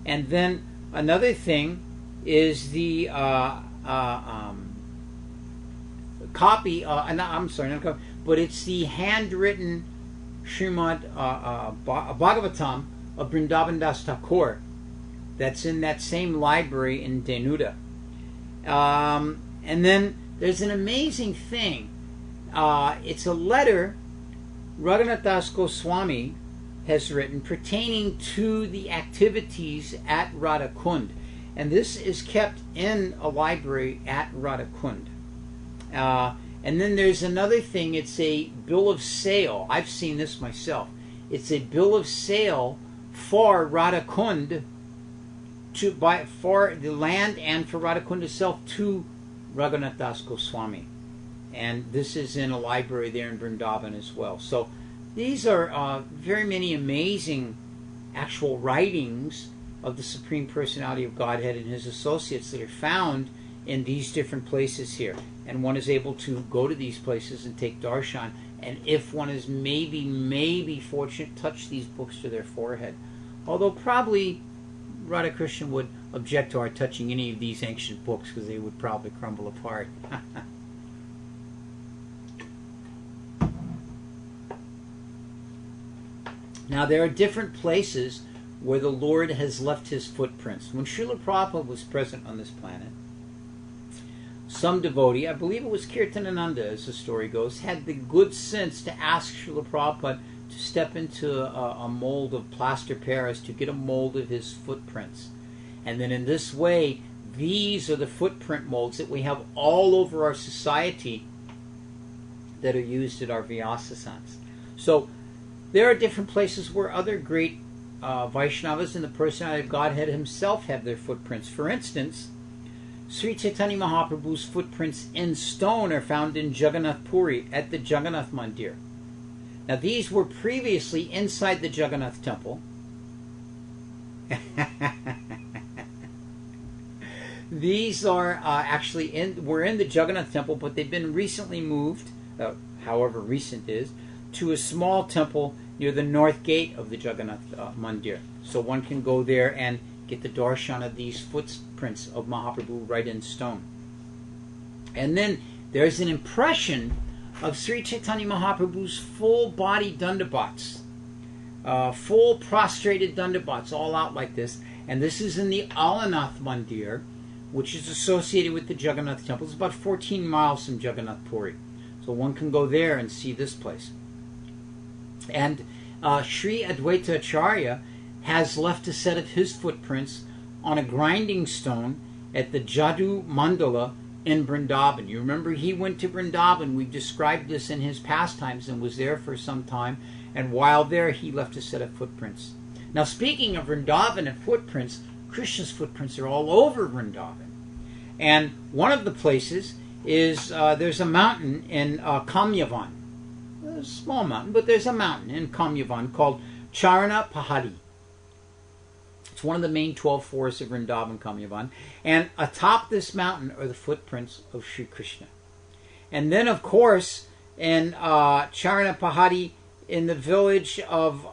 And then another thing is the copy, I'm sorry, not copy, but it's the handwritten Srimad Bhagavatam of Vrindavan Das Thakur that's in that same library in Denuda. And then there's an amazing thing. It's a letter Raghunath Das Goswami has written pertaining to the activities at Radha Kund. And this is kept in a library at Radha Kund. And then there's another thing. It's a bill of sale. I've seen this myself. It's a bill of sale for Radha Kund to buy for the land and for Radha Kund itself to Raghunath Das Goswami. And this is in a library there in Vrindavan as well. So these are very many amazing actual writings of the Supreme Personality of Godhead and His associates that are found in these different places here. And one is able to go to these places and take darshan. And if one is maybe fortunate, touch these books to their forehead. Although probably Radhakrishna would object to our touching any of these ancient books because they would probably crumble apart. Now, there are different places where the Lord has left His footprints. When Srila Prabhupada was present on this planet, some devotee, I believe it was Kirtanananda as the story goes, had the good sense to ask Srila Prabhupada to step into a mold of plaster Paris to get a mold of his footprints. And then in this way, these are the footprint molds that we have all over our society that are used at our Vyasasans. So there are different places where other great Vaishnavas and the Personality of Godhead Himself have their footprints. For instance, Sri Chaitanya Mahaprabhu's footprints in stone are found in Jagannath Puri at the Jagannath Mandir. Now these were previously inside the Jagannath temple. These are were in the Jagannath temple, but they've been recently moved, however recent is, to a small temple near the north gate of the Jagannath Mandir. So one can go there and get the darshan of these footprints of Mahaprabhu right in stone. And then there's an impression of Sri Chaitanya Mahaprabhu's full body dandabats, full prostrated dandabats, all out like this. And this is in the Alanath Mandir, which is associated with the Jagannath temple. It's about 14 miles from Jagannath Puri. So one can go there and see this place. And Sri Advaita Acharya has left a set of his footprints on a grinding stone at the Jadu Mandala in Vrindavan. You remember he went to Vrindavan. We've described this in his pastimes and was there for some time. And while there, he left a set of footprints. Now, speaking of Vrindavan and footprints, Krishna's footprints are all over Vrindavan. And one of the places is there's a mountain in Kamyavan. A small mountain, but there's a mountain in Kamyavan called Charana Pahadi. It's one of the main 12 forests of Vrindavan, Kamyavan. And atop this mountain are the footprints of Sri Krishna. And then, of course, in Charana Pahadi, in the village of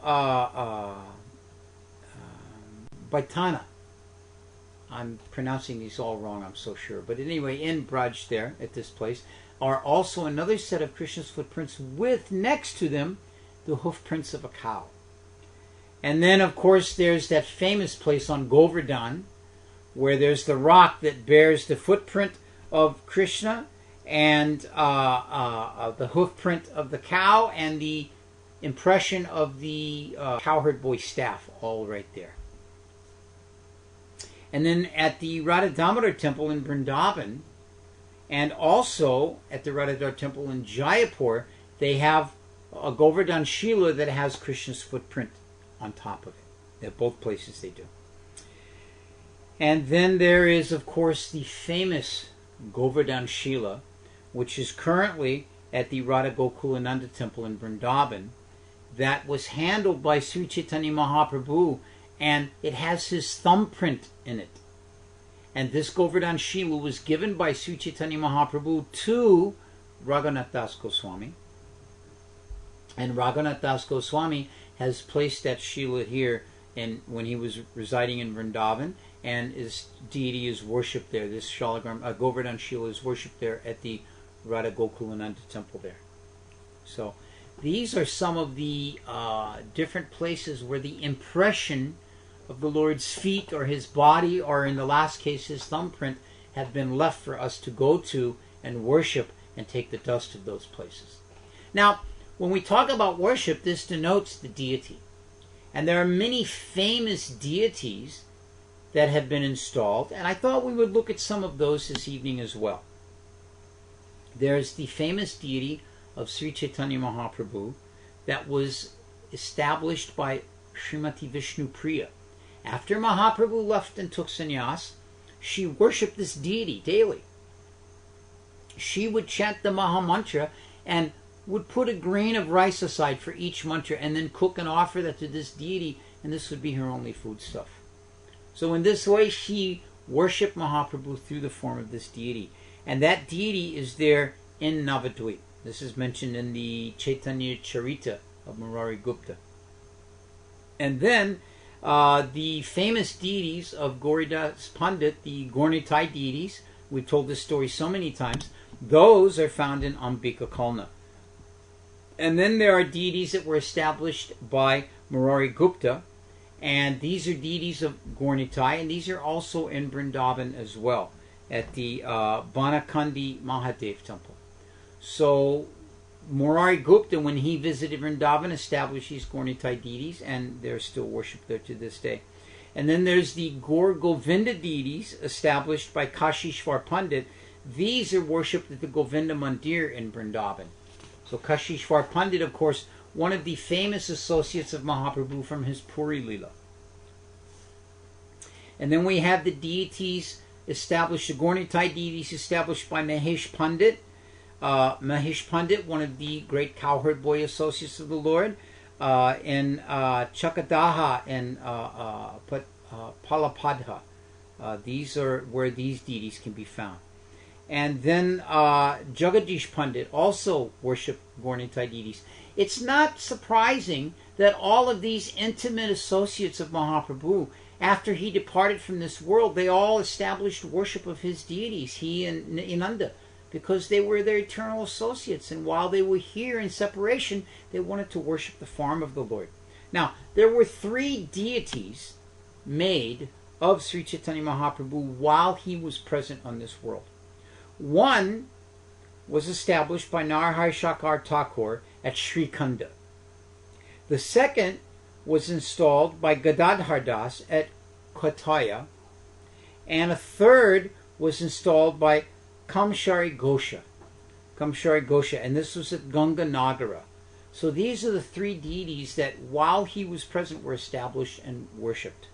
Baitana, I'm pronouncing these all wrong, I'm so sure. But anyway, in Braj there, at this place, are also another set of Krishna's footprints with, next to them, the hoof prints of a cow. And then, of course, there's that famous place on Govardhan, where there's the rock that bears the footprint of Krishna, and the hoof print of the cow, and the impression of the cowherd boy staff, all right there. And then at the Radha Damodar temple in Vrindavan, and also at the Radha temple in Jaipur, they have a Govardhan Shila that has Krishna's footprint on top of it. At both places they do. And then there is, of course, the famous Govardhan Shila, which is currently at the Radha Gokulananda temple in Vrindavan, that was handled by Sri Chaitanya Mahaprabhu, and it has his thumbprint in it. And this Govardhan Shila was given by Sri Chaitanya Mahaprabhu to Raghunath Das Goswami. And Raghunath Das Goswami has placed that Shila here when he was residing in Vrindavan, and his deity is worshipped there. This Govardhan Shila is worshipped there at the Radha Gokulananda temple there. So these are some of the different places where the impression of the Lord's feet or his body, or in the last case his thumbprint, have been left for us to go to and worship and take the dust of those places. Now, when we talk about worship, this denotes the deity. And there are many famous deities that have been installed, and I thought we would look at some of those this evening as well. There's the famous deity of Sri Chaitanya Mahaprabhu that was established by Srimati Vishnu Priya. After Mahaprabhu left and took sannyas, she worshipped this deity daily. She would chant the Maha Mantra and would put a grain of rice aside for each mantra and then cook and offer that to this deity, and this would be her only foodstuff. So in this way she worshipped Mahaprabhu through the form of this deity. And that deity is there in Navadvip. This is mentioned in the Chaitanya Charita of Murari Gupta. And then the famous deities of Gauridas Pandit, the Gaurnitai deities, we've told this story so many times, those are found in Ambika Kalna. And then there are deities that were established by Murari Gupta, and these are deities of Gaurnitai, and these are also in Vrindavan as well, at the Banakandi Mahadev temple. So Murari Gupta, when he visited Vrindavan, established these Gaurnitai deities, and they're still worshipped there to this day. And then there's the Gaur Govinda deities established by Kashishvar Pandit. These are worshipped at the Govinda Mandir in Vrindavan. So Kashishvar Pandit, of course, one of the famous associates of Mahaprabhu from his Puri Leela. And then we have the deities established, the Gaurnitai deities established by Mahesh Pandit. Mahesh Pandit, one of the great cowherd boy associates of the Lord, in Chakadaha and Palapadha. These are where these deities can be found. And then Jagadish Pandit also worshipped Gaurnitai deities. It's not surprising that all of these intimate associates of Mahaprabhu, after he departed from this world, they all established worship of his deities, he and Inanda, because they were their eternal associates. And while they were here in separation, they wanted to worship the form of the Lord. Now, there were 3 deities made of Sri Chaitanya Mahaprabhu while he was present on this world. One was established by Narahari Shakar Thakur at Sri Khanda. The second was installed by Gadadhar Das at Kataya. And a third was installed by Kamshari Ghosha. And this was at Ganga Nagara. So these are the 3 deities that while he was present were established and worshipped.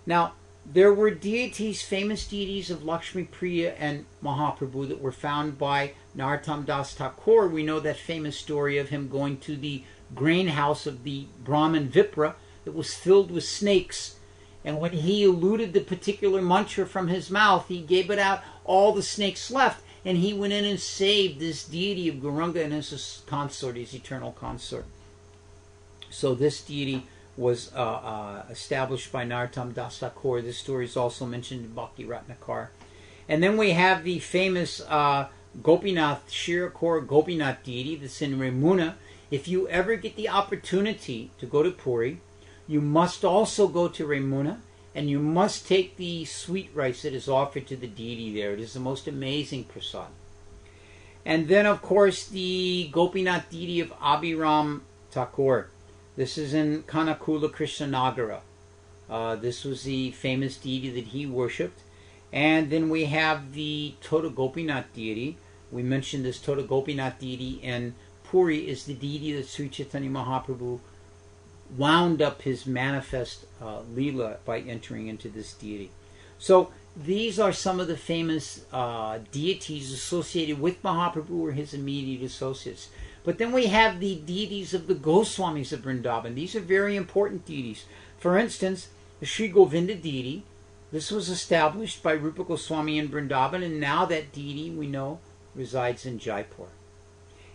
Now, there were deities, famous deities of Lakshmi Priya and Mahaprabhu that were found by Narottam Das Thakur. We know that famous story of him going to the grain house of the Brahmin Vipra that was filled with snakes. And when he eluded the particular mantra from his mouth, he gave it out, all the snakes left, and he went in and saved this deity of Gauranga and his consort, his eternal consort. So this deity was established by Narottam Das Thakur. This story is also mentioned in Bhakti Ratnakar. And then we have the famous Gopinath, Shirakor Gopinath deity that's in Ramuna. If you ever get the opportunity to go to Puri, you must also go to Ramuna, and you must take the sweet rice that is offered to the deity there. It is the most amazing prasad. And then, of course, the Gopinath deity of Abhiram Thakur. This is in Kanakula Krishnanagara. This was the famous deity that he worshipped. And then we have the Tota Gopinath deity. We mentioned this Tota Gopinath deity in Puri is the deity that Sri Chaitanya Mahaprabhu wound up his manifest Leela by entering into this deity. So these are some of the famous deities associated with Mahaprabhu or his immediate associates. But then we have the deities of the Goswamis of Vrindavan. These are very important deities. For instance, the Sri Govinda deity, this was established by Rupa Goswami in Vrindavan, and now that deity, we know, resides in Jaipur.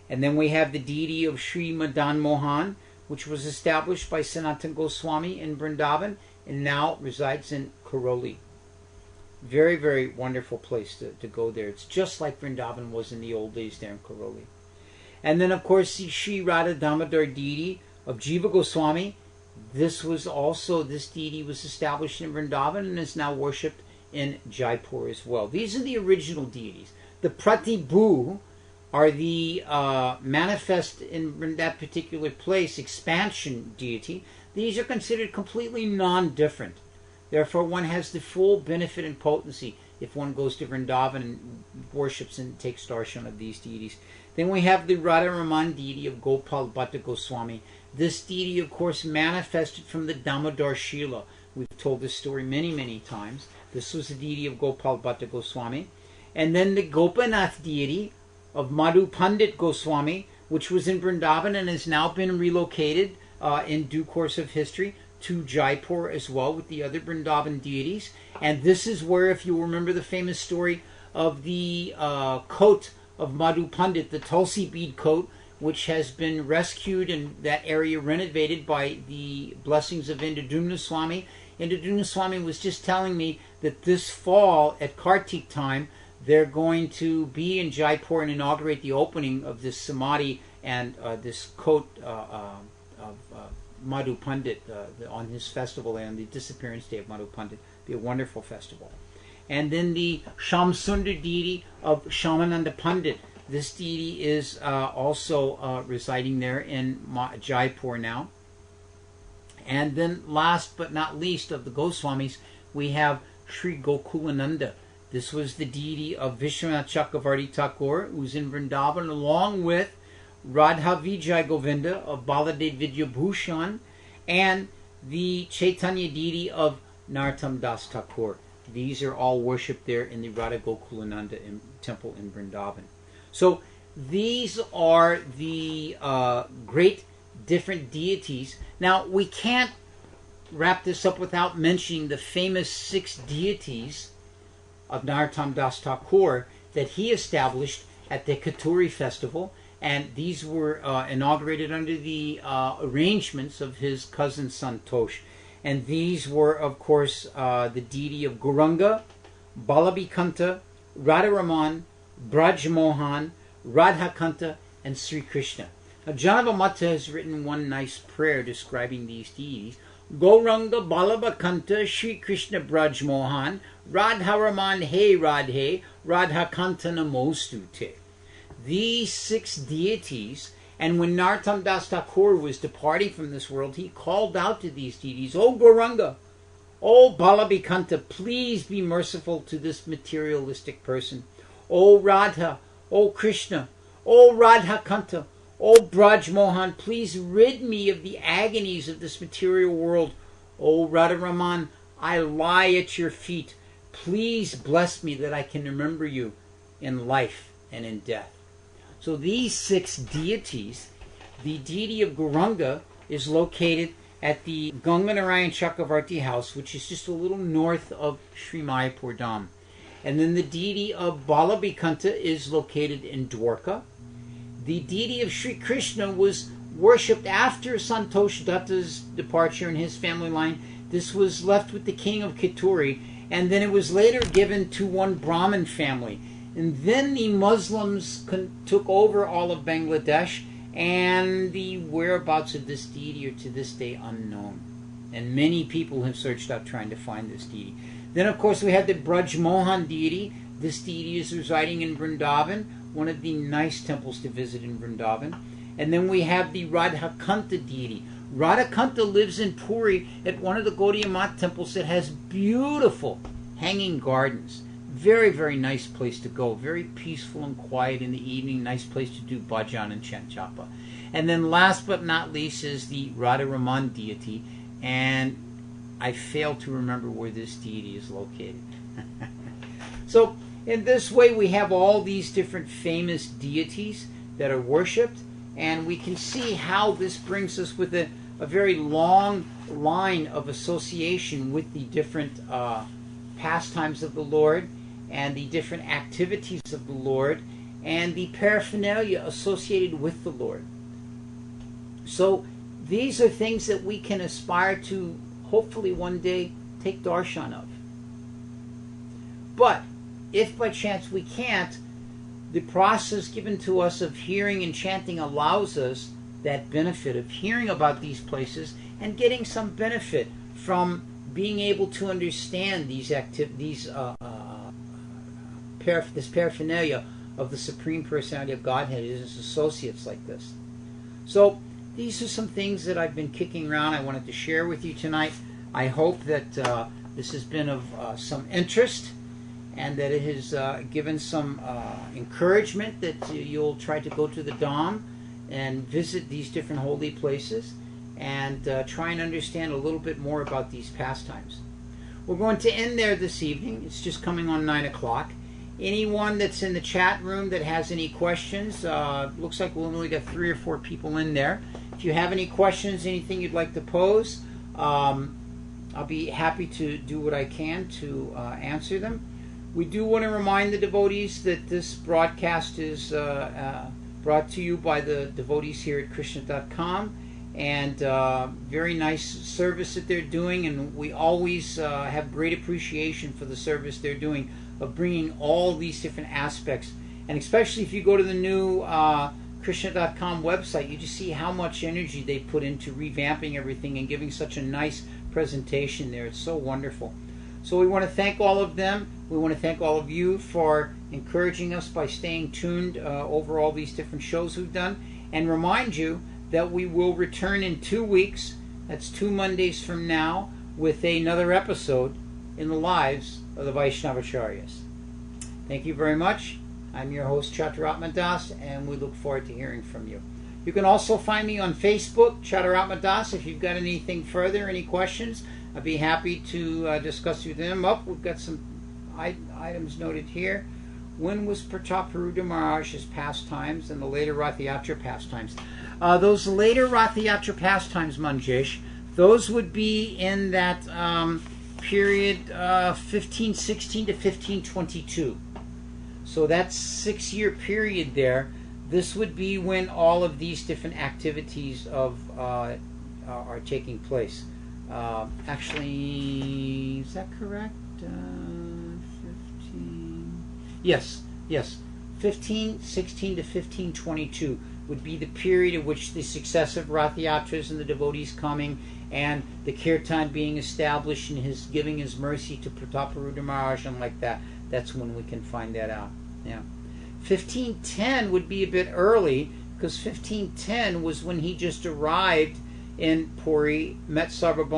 And then we have the deity of Sri Madan Mohan, which was established by Sanatana Goswami in Vrindavan, and now resides in Karoli. Very, very wonderful place to go there. It's just like Vrindavan was in the old days there in Karoli. And then, of course, the Sri Radha Damodar deity of Jiva Goswami. This deity was established in Vrindavan and is now worshipped in Jaipur as well. These are the original deities. The Pratibhu are the manifest in that particular place expansion deity. These are considered completely non-different. Therefore, one has the full benefit and potency if one goes to Vrindavan and worships and takes darshan of these deities. Then we have the Radharaman deity of Gopal Bhatta Goswami. This deity, of course, manifested from the Damodar Shila. We've told this story many, many times. This was the deity of Gopal Bhatta Goswami. And then the Gopinath deity of Madhu Pandit Goswami, which was in Vrindavan and has now been relocated in due course of history to Jaipur as well with the other Vrindavan deities. And this is where, if you remember the famous story of the coat of Madhu Pandit, the Tulsi bead coat, which has been rescued and that area renovated by the blessings of Indradumna Swami. Indradumna Swami was just telling me that this fall at Kartik time, they're going to be in Jaipur and inaugurate the opening of this samadhi and this coat of Madhu Pandit on his festival and the disappearance day of Madhu Pandit. Be a wonderful festival. And then the Shamsundar deity of Shamananda Pandit. This deity is also residing there in Jaipur now. And then last but not least of the Goswamis, we have Sri Gokulananda. This was the deity of Vishwanath Chakravarti Thakur, who's in Vrindavan, along with Radha Vijay Govinda of Baladev Vidyabhushan, and the Chaitanya deity of Narottam Das Thakur. These are all worshipped there in the Radha Gokulananda temple in Vrindavan. So these are the great different deities. Now, we can't wrap this up without mentioning the famous 6 deities of Narottam Das Thakur that he established at the Katuri festival, and these were inaugurated under the arrangements of his cousin Santosh. And these were, of course, the deity of Gauranga, Balabhikanta, Radharaman, Braj Mohan, Radhakanta, and Sri Krishna. Now, Janavamata has written one nice prayer describing these deities. Gauranga, Balabhikanta, Sri Krishna, Braj Mohan, Radharaman, Hey Radhe, Radhakanta Namostute. These 6 deities, and when Narottam Das Thakur was departing from this world, he called out to these deities, O Gauranga, O Balabhikanta, please be merciful to this materialistic person. O Radha, O Krishna, O Radhakanta, O Braj Mohan, please rid me of the agonies of this material world. O Radharaman, I lie at your feet. Please bless me that I can remember you in life and in death. So these 6 deities, the deity of Gauranga is located at the Ganganarayan Chakravarti house, which is just a little north of Sri Mayapur Dham. And then the deity of Balabhikanta is located in Dwarka. The deity of Sri Krishna was worshipped after Santosh Dutta's departure in his family line. This was left with the king of Kituri, and then it was later given to one Brahmin family. And then the Muslims took over all of Bangladesh, and the whereabouts of this deity are to this day unknown. And many people have searched out trying to find this deity. Then, of course, we have the Braj Mohan deity. This deity is residing in Vrindavan, one of the nice temples to visit in Vrindavan. And then we have the Radhakanta deity. Radhakanta lives in Puri at one of the Gaudiya Math temples that has beautiful hanging gardens. Very, very nice place to go. Very peaceful and quiet in the evening. Nice place to do bhajan and chant japa. And then last but not least is the Radharaman deity. And I fail to remember where this deity is located. So in this way we have all these different famous deities that are worshipped. And we can see how this brings us with a very long line of association with the different pastimes of the Lord and the different activities of the Lord and the paraphernalia associated with the Lord. So these are things that we can aspire to hopefully one day take darshan of. But if by chance we can't, the process given to us of hearing and chanting allows us that benefit of hearing about these places and getting some benefit from being able to understand this paraphernalia of the Supreme Personality of Godhead, his associates like this. So these are some things that I've been kicking around I wanted to share with you tonight. I hope that this has been of some interest, and that it has given some encouragement that you'll try to go to the Dham and visit these different holy places and try and understand a little bit more about these pastimes. We're going to end there this evening. It's just coming on 9 o'clock. Anyone that's in the chat room that has any questions, looks like we've only got 3 or 4 people in there. If you have any questions, anything you'd like to pose, I'll be happy to do what I can to answer them. We do want to remind the devotees that this broadcast is brought to you by the devotees here at Krishna.com, and very nice service that they're doing, and we always have great appreciation for the service they're doing of bringing all these different aspects. And especially if you go to the new Krishna.com website, you just see how much energy they put into revamping everything and giving such a nice presentation there. It's so wonderful. So we want to thank all of them. We want to thank all of you for encouraging us by staying tuned over all these different shows we've done. And remind you that we will return in 2 weeks. That's 2 Mondays from now with another episode in the lives of the Vaishnavacharyas. Thank you very much. I'm your host, Chaturatma Das, and we look forward to hearing from you. You can also find me on Facebook, Chaturatma Das. If you've got anything further, any questions, I'd be happy to discuss with them. We've got some items noted here. When was Prataparudra Maharaj's pastimes and the later Rath Yatra pastimes? Those later Rath Yatra pastimes, Manjesh, those would be in that period 1516 to 1522. So that's 6-year period there. This would be when all of these different activities are taking place. Actually, is that correct? 15. Yes. 1516 to 1522 would be the period in which the successive Rath Yatras and the devotees coming and the kirtan being established and his giving his mercy to Prataparudra Maharaj and like that. That's when we can find that out. Yeah. 1510 would be a bit early, because 1510 was when he just arrived in Puri, met Sarvabhauma